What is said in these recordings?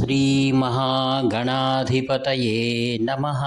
శ్రీమహాగణాధిపతయే నమః.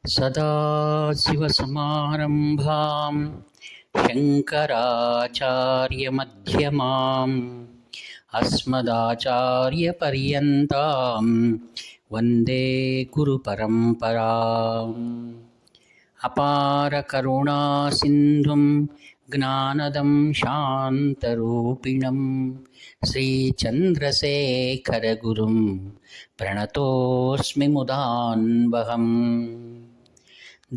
సదాశివసమారంభాం శంకరాచార్యమధ్యమాం అస్మదాచార్యపర్యంతాం వందే గురుపరంపరాం. అపార కరుణా సింధుం జ్ఞానదం శాంతరూపిణం శ్రీచంద్రశేఖరగురుం ప్రణతోస్మి ముదాన్వహం.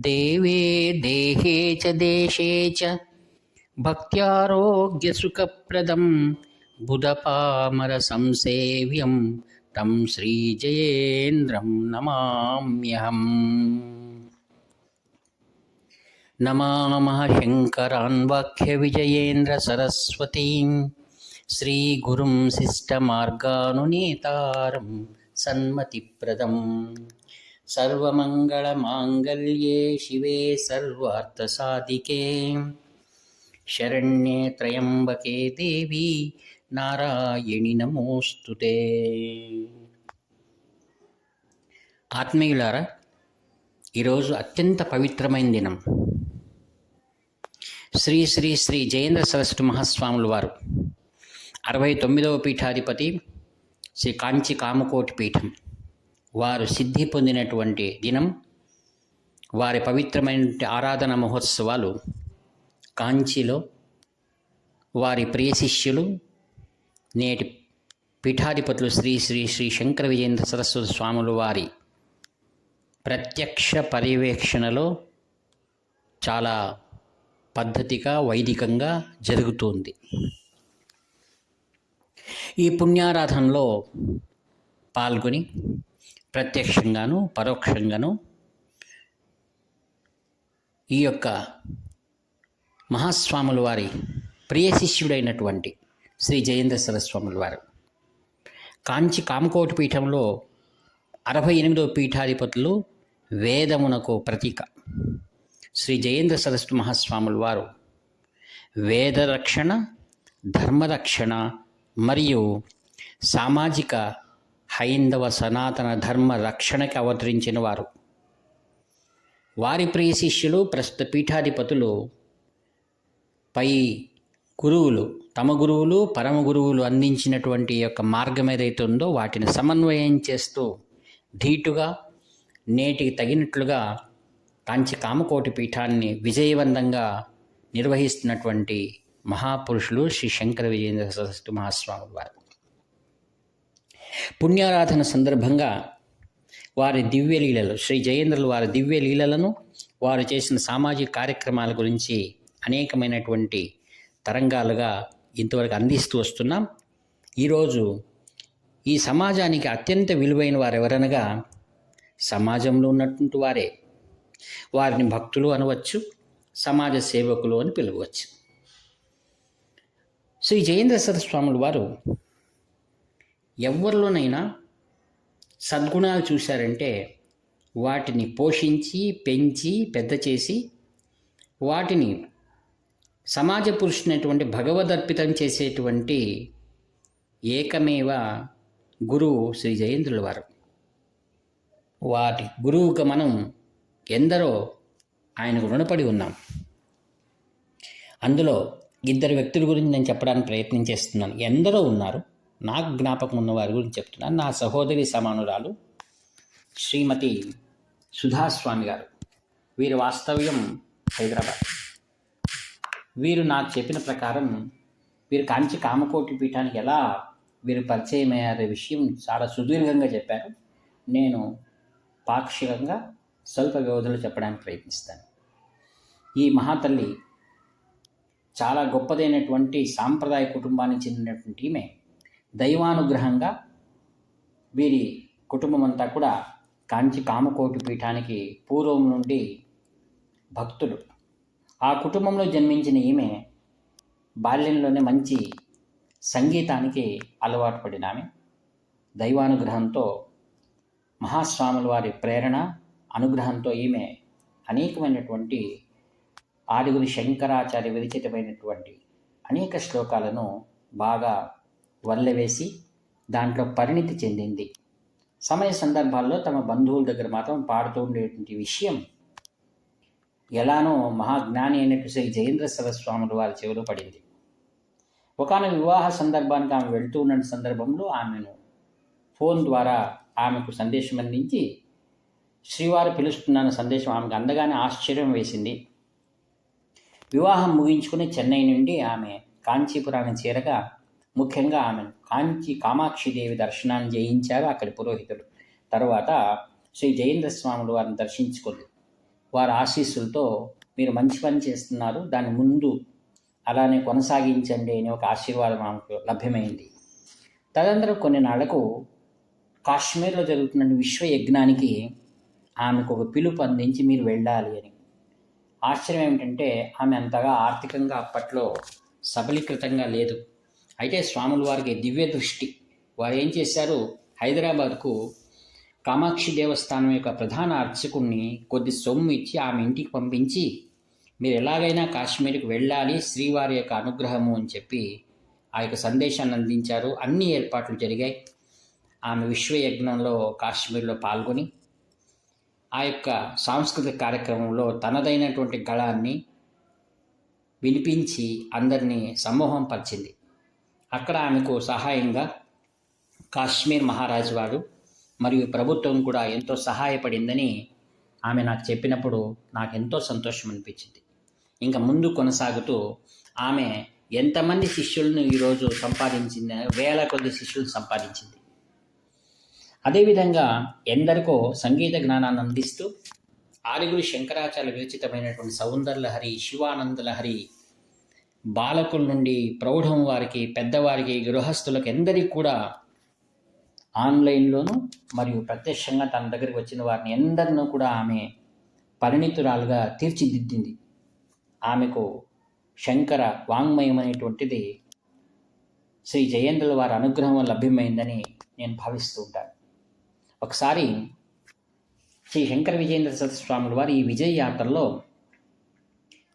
దేవే దేహే చ దేశే చ భక్త్యారోగ్యసుఖప్రదం బుధపామర సంసేవ్యం తం శ్రీజయేంద్రం నమామ్యహం. నమామః శంకరాన్ వాక్యవిజయేంద్ర సరస్వతీం శ్రీగురుం శిష్టమార్గానునేతారం సన్మతిప్రదం. సర్వమంగళమాంగళ్యే శివే సర్వార్థసాధికే శరణ్యే త్రయంబకే దేవి నారాయణి నమోస్తుతే. ఆత్మీయులారా, ఈరోజు అత్యంత పవిత్రమైన దినం. శ్రీ శ్రీ శ్రీ జయేంద్ర సరస్వతి మహాస్వాముల వారు 69వ పీఠాధిపతి శ్రీ కాంచి కామకోటి పీఠం వారు సిద్ధి పొందినటువంటి దినం. వారి పవిత్రమైన ఆరాధన మహోత్సవాలు కాంచీలో వారి ప్రియ శిష్యులు నేటి పీఠాధిపతులు శ్రీ శ్రీ శ్రీ శంకర విజయేంద్ర సరస్వతి స్వాములు వారి ప్రత్యక్ష పర్యవేక్షణలో చాలా పద్ధతిగా వైదికంగా జరుగుతుంది. ఈ పుణ్యారాధనలో పాల్గొని ప్రత్యక్షంగాను పరోక్షంగాను ఈ యొక్క మహాస్వాముల వారి ప్రియ శిష్యుడైనటువంటి శ్రీ జయేంద్ర సరస్వాముల వారు కాంచి కామకోటి పీఠంలో 68వ పీఠాధిపతులు వేదమునకు ప్రతీక. శ్రీ జయేంద్ర సరస్వతి మహాస్వాముల వారు వేదరక్షణ, ధర్మరక్షణ మరియు సామాజిక హైందవ సనాతన ధర్మ రక్షణకి అవతరించిన వారు. వారి ప్రియ శిష్యులు ప్రస్తుత పీఠాధిపతులు పై గురువులు, తమ గురువులు పరమ గురువులు అందించినటువంటి యొక్క మార్గం ఏదైతే ఉందో వాటిని సమన్వయం చేస్తూ ధీటుగా నేటికి తగినట్లుగా కాంచి కామకోటి పీఠాన్ని విజయవంతంగా నిర్వహిస్తున్నటువంటి మహాపురుషులు శ్రీ శంకర విజయేంద్ర సరస్వతి మహాస్వాముల వారు. పుణ్యారాధన సందర్భంగా వారి దివ్యలీలలు, శ్రీ జయేంద్రుల వారి దివ్యలీలలను, వారు చేసిన సామాజిక కార్యక్రమాల గురించి అనేకమైనటువంటి తరంగాలుగా ఇంతవరకు అందిస్తూ వస్తున్నాం. ఈరోజు ఈ సమాజానికి అత్యంత విలువైన వారు ఎవరనగా సమాజంలో ఉన్నటువంటి వారే. వారిని భక్తులు అనవచ్చు, సమాజ సేవకులు అని పిలవచ్చు. శ్రీ జయేంద్ర సరస్వతి స్వాముల వారు ఎవరిలోనైనా సద్గుణాలు చూశారంటే వాటిని పోషించి పెంచి పెద్ద చేసి వాటిని సమాజ పురుషునటువంటి భగవదర్పితం చేసేటువంటి ఏకమేవ గురువు శ్రీ జయేంద్రుల వారు. వాటి గురువుగా మనం ఎందరో ఆయనకు రుణపడి ఉన్నాం. అందులో ఇద్దరు వ్యక్తుల గురించి నేను చెప్పడానికి ప్రయత్నం చేస్తున్నాను. ఎందరో ఉన్నారు, నాకు జ్ఞాపకం ఉన్న వారి గురించి చెప్తున్నాను. నా సహోదరి సమానురాలు శ్రీమతి సుధాస్వామి గారు, వీరి వాస్తవ్యం హైదరాబాద్. వీరు నాకు చెప్పిన ప్రకారం వీరు కాంచి కామకోటి పీఠానికి ఎలా వీరు పరిచయం అయ్యారే విషయం చాలా సుదీర్ఘంగా చెప్పారు. నేను పాక్షికంగా స్వల్ప వ్యవధిలో చెప్పడానికి ప్రయత్నిస్తాను. ఈ మహాతల్లి చాలా గొప్పదైనటువంటి సాంప్రదాయ కుటుంబానికి చెందినటువంటి ఈమె దైవానుగ్రహంగా వీరి కుటుంబం అంతా కూడా కాంచి కామకోటి పీఠానికి పూర్వం నుండి భక్తులు. ఆ కుటుంబంలో జన్మించిన ఈమె బాల్యంలోనే మంచి సంగీతానికి అలవాటు పడిన ఆమె దైవానుగ్రహంతో, మహాస్వాముల వారి ప్రేరణ అనుగ్రహంతో ఈమె అనేకమైనటువంటి ఆదిగురు శంకరాచార్య విరచితమైనటువంటి అనేక శ్లోకాలను బాగా వల్లెవేసి దాంట్లో పరిణితి చెందింది. సమయ సందర్భాల్లో తమ బంధువుల దగ్గర మాత్రం పాడుతూ ఉండేటువంటి విషయం ఎలానో మహాజ్ఞాని అయినట్టు శ్రీ జయేంద్ర సరస్వాములు వారి చెవిలో పడింది. ఒకానొక వివాహ సందర్భానికి ఆమె వెళ్తూ ఉన్న సందర్భంలో ఆమెను ఫోన్ ద్వారా ఆమెకు సందేశం అందించి శ్రీవారు పిలుస్తున్నాను సందేశం ఆమెకు అందగానే ఆశ్చర్యం వేసింది. వివాహం ముగించుకుని చెన్నై నుండి ఆమె కాంచీపురాన్ని చేరగా ముఖ్యంగా ఆమెను కామాక్షిదేవి దర్శనాన్ని చేయించారు అక్కడి పురోహితుడు. తరువాత శ్రీ జయేంద్ర స్వాములు వారిని దర్శించుకుంది. వారి ఆశీస్సులతో మీరు మంచి పని చేస్తున్నారు, దాని ముందు అలానే కొనసాగించండి అని ఒక ఆశీర్వాదం ఆమెకు లభ్యమైంది. తదనంతరం కొన్ని నాళ్లకు కాశ్మీర్లో జరుగుతున్న విశ్వయజ్ఞానికి ఆమెకు ఒక పిలుపు అందించి మీరు వెళ్ళాలి అని. ఆశ్చర్యం ఏమిటంటే ఆమె అంతగా ఆర్థికంగా అప్పట్లో సబలీకృతంగా లేదు. అయితే స్వాముల వారికి దివ్య దృష్టి. వారు ఏం చేశారు, హైదరాబాద్కు కామాక్షి దేవస్థానం యొక్క ప్రధాన అర్చకుడిని కొద్ది సొమ్ము ఇచ్చి ఆమె ఇంటికి పంపించి మీరు ఎలాగైనా కాశ్మీర్కి వెళ్ళాలి, శ్రీవారి యొక్క అనుగ్రహము అని చెప్పి ఆ యొక్క సందేశాన్ని అందించారు. అన్ని ఏర్పాట్లు జరిగాయి. ఆమె విశ్వయజ్ఞంలో కాశ్మీర్లో పాల్గొని ఆ యొక్క సాంస్కృతిక కార్యక్రమంలో తనదైనటువంటి గళాన్ని వినిపించి అందరినీ సమ్మోహం పరిచింది. అక్కడ ఆమెకు సహాయంగా కాశ్మీర్ మహారాజు వారు మరియు ప్రభుత్వం కూడా ఎంతో సహాయపడిందని ఆమె నాకు చెప్పినప్పుడు నాకు ఎంతో సంతోషం అనిపించింది. ఇంకా ముందు కొనసాగుతూ ఆమె ఎంతమంది శిష్యులను ఈరోజు సంపాదించింది, వేల కొద్ది శిష్యులను సంపాదించింది. అదేవిధంగా ఎందరికో సంగీత జ్ఞానాన్ని అందిస్తూ ఆరుగురు శంకరాచార్య విరచితమైనటువంటి సౌందర్యలహరి, శివానందలహరి బాలకుల నుండి ప్రౌఢం వారికి, పెద్దవారికి, గృహస్థులకు ఎందరికీ కూడా ఆన్లైన్లోనూ మరియు ప్రత్యక్షంగా తన దగ్గరికి వచ్చిన వారిని ఎందరినూ కూడా ఆమె పరిణితురాలుగా తీర్చిదిద్దింది. ఆమెకు శంకర వాంగ్మయం అనేటువంటిది శ్రీ జయేంద్రుల వారి అనుగ్రహం లభ్యమైందని నేను భావిస్తూ ఉంటాను. ఒకసారి శ్రీ శంకర విజయేంద్ర సరస్వాముల వారు ఈ విజయ యాత్రలో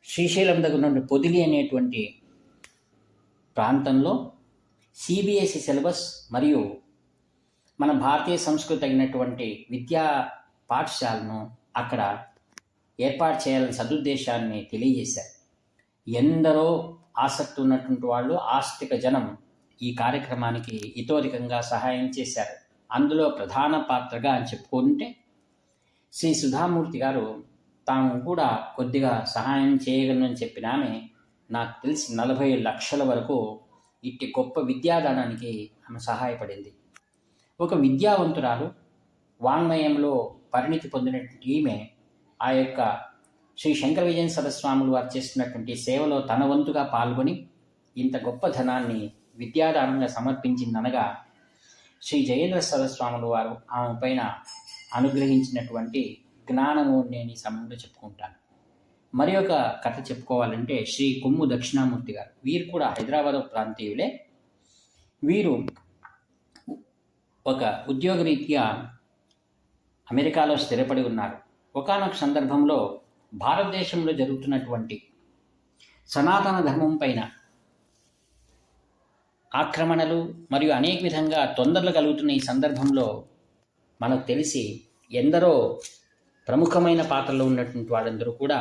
శ్రీశైలం దగ్గర నుండి పొదిలి అనేటువంటి ప్రాంతంలో సిబిఎస్ఈ సిలబస్ మరియు మన భారతీయ సంస్కృతి తగినటువంటి విద్యా పాఠశాలను అక్కడ ఏర్పాటు చేయాలని సదుద్దేశాన్ని తెలియజేశారు. ఎందరో ఆసక్తి ఉన్నటువంటి వాళ్ళు, ఆస్తిక జనం ఈ కార్యక్రమానికి ఇతోధికంగా సహాయం చేశారు. అందులో ప్రధాన పాత్రగా అని చెప్పుకుంటే శ్రీ సుధామూర్తి గారు తాము కూడా కొద్దిగా సహాయం చేయగలనని చెప్పిన ఆమె నాకు తెలిసి 40 లక్షల వరకు ఇట్టి గొప్ప విద్యాదానానికి ఆమె సహాయపడింది. ఒక విద్యావంతురాలు, వాంగ్మయంలో పరిణితి పొందినటువంటి ఈమె ఆ యొక్క శ్రీ శంకర విజయ సరస్వాములు వారు చేస్తున్నటువంటి సేవలో తన వంతుగా పాల్గొని ఇంత గొప్ప ధనాన్ని విద్యాదానంగా సమర్పించిందనగా శ్రీ జయేంద్ర సరస్వాములు వారు ఆమె పైన అనుగ్రహించినటువంటి జ్ఞానము నేను ఈ సమయంలో చెప్పుకుంటాను. మరి ఒక కథ చెప్పుకోవాలంటే శ్రీ కొమ్ము దక్షిణామూర్తి గారు, వీరు కూడా హైదరాబాద్ ప్రాంతీయులే. వీరు ఒక ఉద్యోగరీత్యా అమెరికాలో స్థిరపడి ఉన్నారు. ఒకానొక సందర్భంలో భారతదేశంలో జరుగుతున్నటువంటి సనాతన ధర్మం పైన ఆక్రమణలు మరియు అనేక విధంగా తొందరలు కలుగుతున్న ఈ సందర్భంలో మనకు తెలిసి ఎందరో ప్రముఖమైన పాత్రలో ఉన్నటువంటి వాళ్ళందరూ కూడా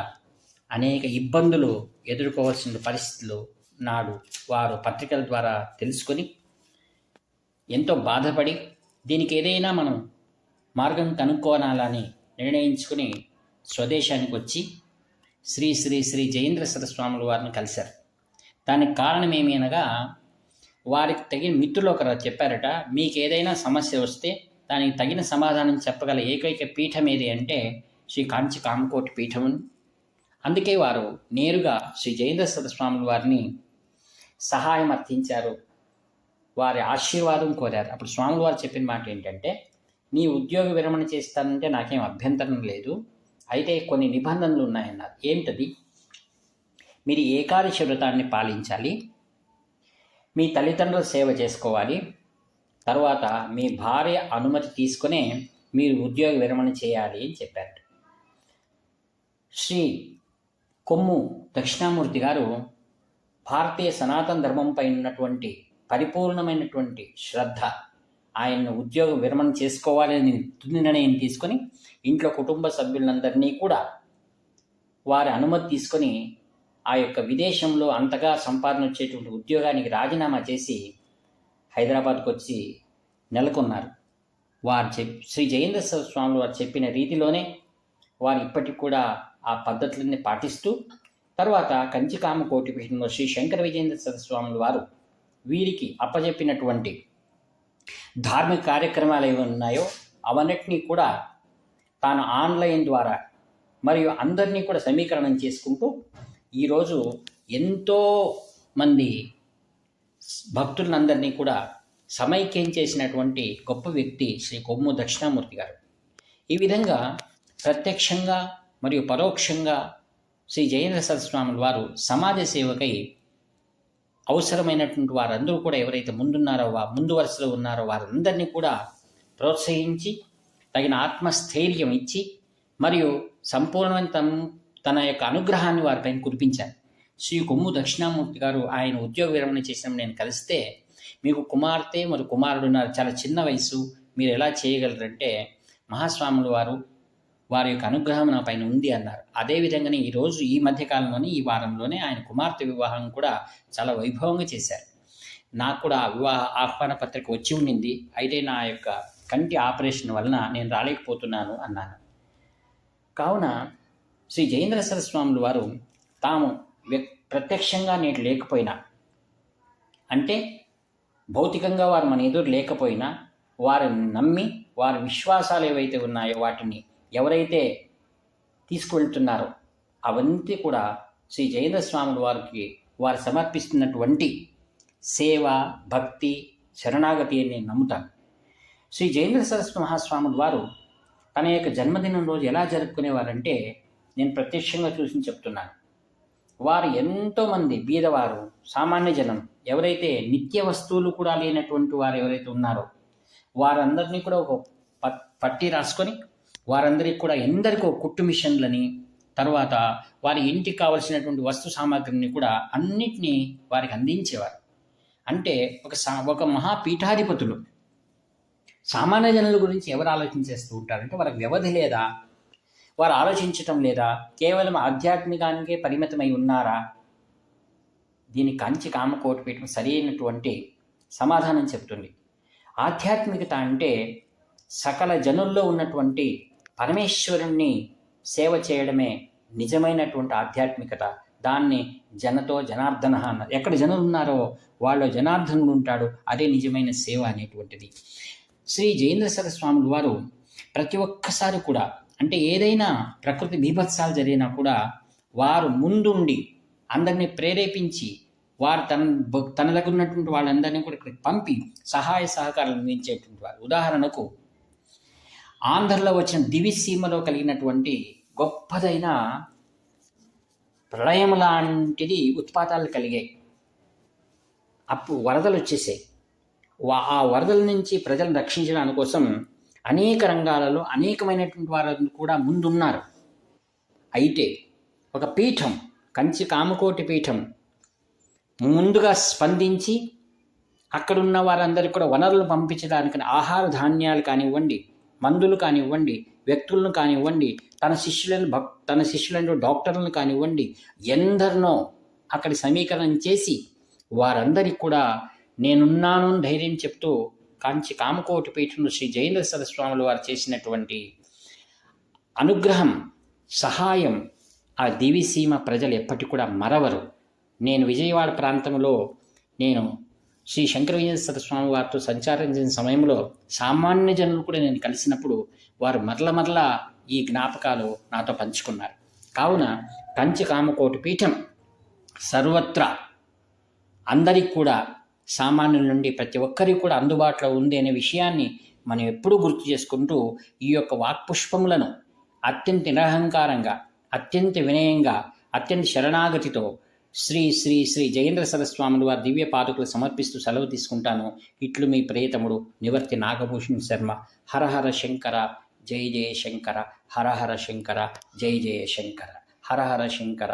అనేక ఇబ్బందులు ఎదుర్కోవాల్సిన పరిస్థితులు నాడు వారు పత్రికల ద్వారా తెలుసుకొని ఎంతో బాధపడి దీనికి ఏదైనా మనం మార్గం కనుక్కోవాలని నిర్ణయించుకుని స్వదేశానికి వచ్చి శ్రీ శ్రీ శ్రీ జయేంద్ర సరస్వాముల వారిని కలిశారు. దానికి కారణం ఏమి అనగా వారికి తగిన మిత్రులు ఒకరు చెప్పారట, మీకు ఏదైనా సమస్య వస్తే దానికి తగిన సమాధానం చెప్పగల ఏకైక పీఠం ఏది అంటే శ్రీ కాంచి కామకోటి పీఠం. అందుకే వారు నేరుగా శ్రీ జయేంద్ర సరస్వాముల వారిని సహాయం అర్థించారు, వారి ఆశీర్వాదం కోరారు. అప్పుడు స్వాముల వారు చెప్పిన మాట ఏంటంటే, నీ ఉద్యోగ విరమణ చేస్తానంటే నాకేం అభ్యంతరం లేదు, అయితే కొన్ని నిబంధనలు ఉన్నాయన్నారు. ఏమిటది? మీరు ఏకాదశి వ్రతాన్ని పాలించాలి, మీ తల్లిదండ్రుల సేవ చేసుకోవాలి, తర్వాత మీ భార్య అనుమతి తీసుకునే మీరు ఉద్యోగ విరమణ చేయాలి అని చెప్పారు. శ్రీ కొమ్ము దక్షిణామూర్తి గారు భారతీయ సనాతన ధర్మంపై ఉన్నటువంటి పరిపూర్ణమైనటువంటి శ్రద్ధ ఆయన ఉద్యోగం విరమణ చేసుకోవాలని తుది నిర్ణయం తీసుకొని ఇంట్లో కుటుంబ సభ్యులందరినీ కూడా వారి అనుమతి తీసుకొని ఆ యొక్క విదేశంలో అంతగా సంపాదన వచ్చేటువంటి ఉద్యోగానికి రాజీనామా చేసి హైదరాబాద్కు వచ్చి నెలకొన్నారు. శ్రీ జయేంద్ర స్వాములు వారు చెప్పిన రీతిలోనే వారు ఇప్పటికి కూడా ఆ పద్ధతులన్నీ పాటిస్తూ తర్వాత కంచికామకోటి పీఠంలో శ్రీ శంకర విజయేంద్ర సరస్వాములు వారు వీరికి అప్పచెప్పినటువంటి ధార్మిక కార్యక్రమాలు ఏవి ఉన్నాయో అవన్నిటినీ కూడా తాను ఆన్లైన్ ద్వారా మరియు అందరినీ కూడా సమీకరణం చేసుకుంటూ ఈరోజు ఎంతో మంది భక్తులందరినీ కూడా సమైక్యం చేసినటువంటి గొప్ప వ్యక్తి శ్రీ కొమ్ము దక్షిణామూర్తి గారు. ఈ విధంగా ప్రత్యక్షంగా మరియు పరోక్షంగా శ్రీ జయేంద్ర సరస్వాముల వారు సమాజ సేవకై అవసరమైనటువంటి వారందరూ కూడా ఎవరైతే ముందు వరుసలో ఉన్నారో వారందరినీ కూడా ప్రోత్సహించి తగిన ఆత్మస్థైర్యం ఇచ్చి మరియు సంపూర్ణమైన తన యొక్క అనుగ్రహాన్ని వారిపైన కురిపించారు. శ్రీ కొమ్ము దక్షిణామూర్తి గారు ఆయన ఉద్యోగ విరమణ చేసినప్పుడు నేను కలిస్తే, మీకు కుమార్తె మరియు కుమారుడు ఉన్నారు, చాలా చిన్న వయసు, మీరు ఎలా చేయగలరంటే మహాస్వాములు వారి యొక్క అనుగ్రహం నా పైన ఉంది అన్నారు. అదేవిధంగానే ఈరోజు ఈ మధ్యకాలంలోనే ఈ వారంలోనే ఆయన కుమార్తె వివాహం కూడా చాలా వైభవంగా చేశారు. నాకు కూడా ఆ వివాహ ఆహ్వాన పత్రిక వచ్చి ఉండింది, అయితే నా యొక్క కంటి ఆపరేషన్ వలన నేను రాలేకపోతున్నాను అన్నాను. కావున శ్రీ జయేంద్ర సరస్వాములు వారు తాము ప్రత్యక్షంగా నేటి లేకపోయినా, అంటే భౌతికంగా వారు మన ఎదురు లేకపోయినా వారిని నమ్మి వారి విశ్వాసాలు ఏవైతే ఉన్నాయో వాటిని ఎవరైతే తీసుకువెళ్తున్నారో అవన్నీ కూడా శ్రీ జయేంద్ర స్వాముల వారికి వారు సమర్పిస్తున్నటువంటి సేవ, భక్తి, శరణాగతి అని నేను నమ్ముతాను. శ్రీ జయేంద్ర సరస్వతి మహాస్వాముల వారు తన యొక్క జన్మదినం రోజు ఎలా జరుపుకునేవారంటే నేను ప్రత్యక్షంగా చూసి చెప్తున్నాను. వారు ఎంతోమంది బీదవారు, సామాన్య జనం, ఎవరైతే నిత్య వస్తువులు కూడా లేనటువంటి వారు ఎవరైతే ఉన్నారో వారందరినీ కూడా ఒక పట్టి రాసుకొని వారందరికీ కూడా ఎందరికో కుట్టు మిషన్లని, తర్వాత వారి ఇంటికి కావలసినటువంటి వస్తు సామాగ్రిని కూడా అన్నిటినీ వారికి అందించేవారు. అంటే ఒక మహాపీఠాధిపతులు సామాన్య జనుల గురించి ఎవరు ఆలోచించేస్తూ ఉంటారంటే వారికి వ్యవధి లేదా, వారు ఆలోచించటం లేదా, కేవలం ఆధ్యాత్మికానికే పరిమితమై ఉన్నారా? దీని కంచి కామకోటి పీఠం సరైనటువంటి సమాధానం చెబుతుంది. ఆధ్యాత్మికత అంటే సకల జనుల్లో ఉన్నటువంటి పరమేశ్వరుణ్ణి సేవ చేయడమే నిజమైనటువంటి ఆధ్యాత్మికత. దాన్ని జనార్దన అన్నారు. ఎక్కడ జనులు ఉన్నారో వాళ్ళు జనార్దనుడు ఉంటాడు, అదే నిజమైన సేవ అనేటువంటిది. శ్రీ జయేంద్ర సరస్వాములు వారు ప్రతి ఒక్కసారి కూడా, అంటే ఏదైనా ప్రకృతి బీభత్సాలు జరిగినా కూడా వారు ముందుండి అందరినీ ప్రేరేపించి వారు తన దగ్గర ఉన్నటువంటి వాళ్ళందరినీ కూడా ఇక్కడికి పంపి సహాయ సహకారాలు అందించేటువంటి వారు. ఉదాహరణకు ఆంధ్రలో వచ్చిన దివిసీమలో కలిగినటువంటి గొప్పదైన ప్రళయం లాంటిది ఉత్పాతాలు కలిగాయి. అప్పుడు వరదలు వచ్చేసాయి. ఆ వరదల నుంచి ప్రజలను రక్షించడానికి కోసం అనేక రంగాలలో అనేకమైనటువంటి వారు కూడా ముందున్నారు. అయితే ఒక పీఠం, కంచి కామకోటి పీఠం ముందుగా స్పందించి అక్కడున్న వారందరికీ కూడా వనరులు పంపించడానికి ఆహార ధాన్యాలు కానివ్వండి, మందులు కానివ్వండి, వ్యక్తులను కానివ్వండి, తన శిష్యులను డాక్టర్లను కానివ్వండి, ఎందరినో అక్కడి సమీకరణం చేసి వారందరికీ కూడా నేనున్నాను ధైర్యం చెప్తూ కంచి కామకోటి పీఠంలో శ్రీ జయేంద్ర సరస్వాములు వారు చేసినటువంటి అనుగ్రహం, సహాయం ఆ దివిసీమ ప్రజలు ఎప్పటికీ కూడా మరవరు. నేను విజయవాడ ప్రాంతంలో శ్రీ శంకర విజయేంద్ర సరస్వామి వారితో సంచారించిన సమయంలో సామాన్య జనులు కూడా నేను కలిసినప్పుడు వారు మరల ఈ జ్ఞాపకాలు నాతో పంచుకున్నారు. కావున కంచి కామకోటి పీఠం సర్వత్రా అందరికి కూడా, సామాన్యుల నుండి ప్రతి ఒక్కరికి కూడా అందుబాటులో ఉంది అనే విషయాన్ని మనం ఎప్పుడూ గుర్తు చేసుకుంటూ ఈ యొక్క వాక్పుష్పములను అత్యంత నిరహంకారంగా, అత్యంత వినయంగా, అత్యంత శరణాగతితో శ్రీ శ్రీ శ్రీ జయేంద్ర సరస్వాములు వారి దివ్య పాదుకలు సమర్పిస్తూ సెలవు తీసుకుంటాను. ఇట్లు మీ ప్రియతముడు నివర్తి నాగభూషణ్ శర్మ. హర హర శంకర, జయ జయ శంకర. హర హర శంకర, జయ జయ శంకర. హర హర శంకర.